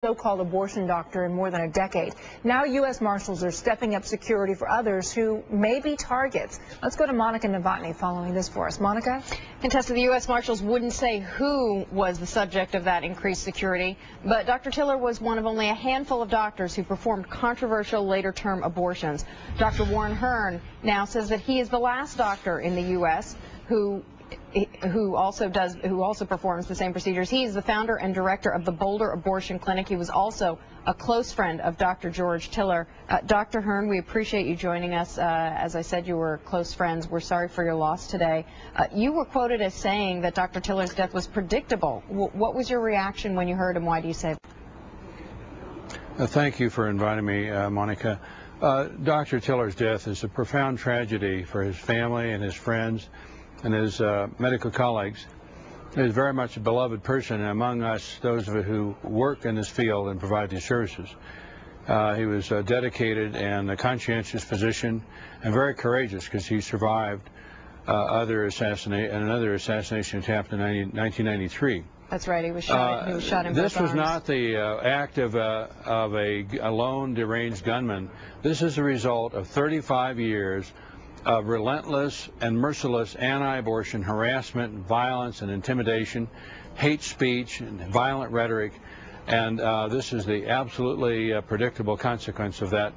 So-called abortion doctor in more than a decade. Now U.S. Marshals are stepping up security for others who may be targets. Let's go to Monica Novotny following this for us. Monica? Contested, the U.S. Marshals wouldn't say who was the subject of that increased security, but Dr. Tiller was one of only a handful of doctors who performed controversial later-term abortions. Dr. Warren Hern now says that he is the last doctor in the U.S. who also performs the same procedures. He is the founder and director of the Boulder Abortion Clinic. He was also a close friend of Dr. George Tiller. Dr. Hern, we appreciate you joining us. As I said, you were close friends. We're sorry for your loss today. You were quoted as saying that Dr. Tiller's death was predictable. What was your reaction when you heard him? Why do you say that? Thank you for inviting me, Monica. Dr. Tiller's death is a profound tragedy for his family and his friends and his medical colleagues. He is very much a beloved person among us, those of us who work in this field and provide these services. He was a dedicated and a conscientious physician and very courageous because he survived another assassination attempt in 1993. That's right. He was shot. He was shot in both This was arms. not the act of a lone deranged gunman. This is a result of 35 years of relentless and merciless anti-abortion harassment, violence, and intimidation, hate speech, and violent rhetoric, and this is the absolutely predictable consequence of that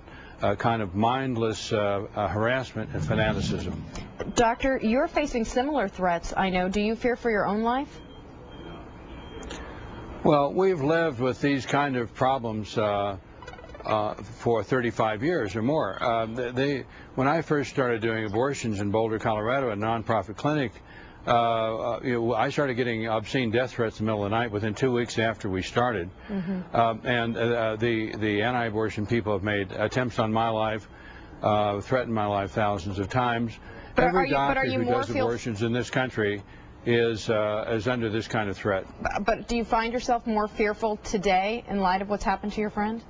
kind of mindless harassment and fanaticism. Doctor, you're facing similar threats, I know. Do you fear for your own life? Well, we've lived with these kind of problems for 35 years or more. When I first started doing abortions in Boulder, Colorado, a nonprofit clinic, I started getting obscene death threats in the middle of the night within 2 weeks after we started. The anti-abortion people have made attempts on my life, threatened my life thousands of times. Every doctor who does abortions in this country is under this kind of threat. But do you find yourself more fearful today in light of what's happened to your friend?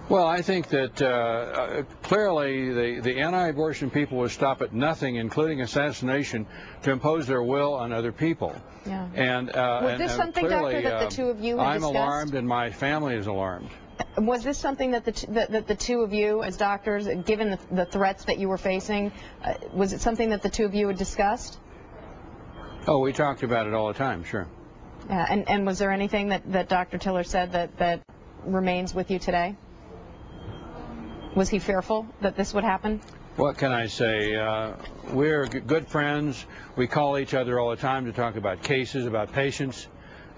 Well, I think that clearly the anti-abortion people will stop at nothing, including assassination, to impose their will on other people. Yeah. And was this something, clearly, Doctor, that the two of you had I'm discussed? alarmed, and my family is alarmed. Was this something that the two of you, as doctors, given the threats that you were facing, was it something that the two of you had discussed? Oh, we talked about it all the time, sure. Yeah, and was there anything that Dr. Tiller said that remains with you today? Was he fearful that this would happen? What can I say? We're good friends. We call each other all the time to talk about cases, about patients,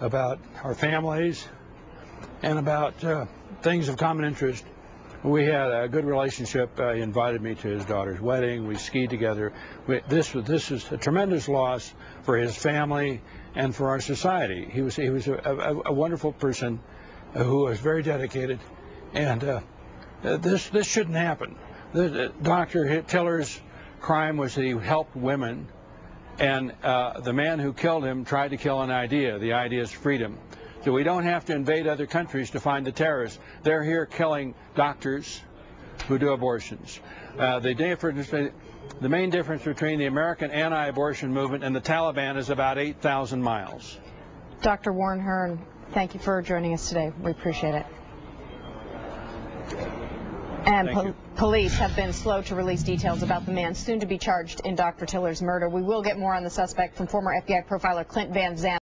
about our families, and about things of common interest. We had a good relationship. He invited me to his daughter's wedding. We skied together. This is a tremendous loss for his family and for our society. He was a wonderful person who was very dedicated, and this shouldn't happen. Dr. Tiller's crime was that he helped women, and the man who killed him tried to kill an idea. The idea is freedom. So we don't have to invade other countries to find the terrorists. They're here killing doctors who do abortions. The main difference between the American anti-abortion movement and the Taliban is about 8,000 miles. Dr. Warren Hern, thank you for joining us today. We appreciate it. And police have been slow to release details about the man soon to be charged in Dr. Tiller's murder. We will get more on the suspect from former FBI profiler Clint Van Zandt.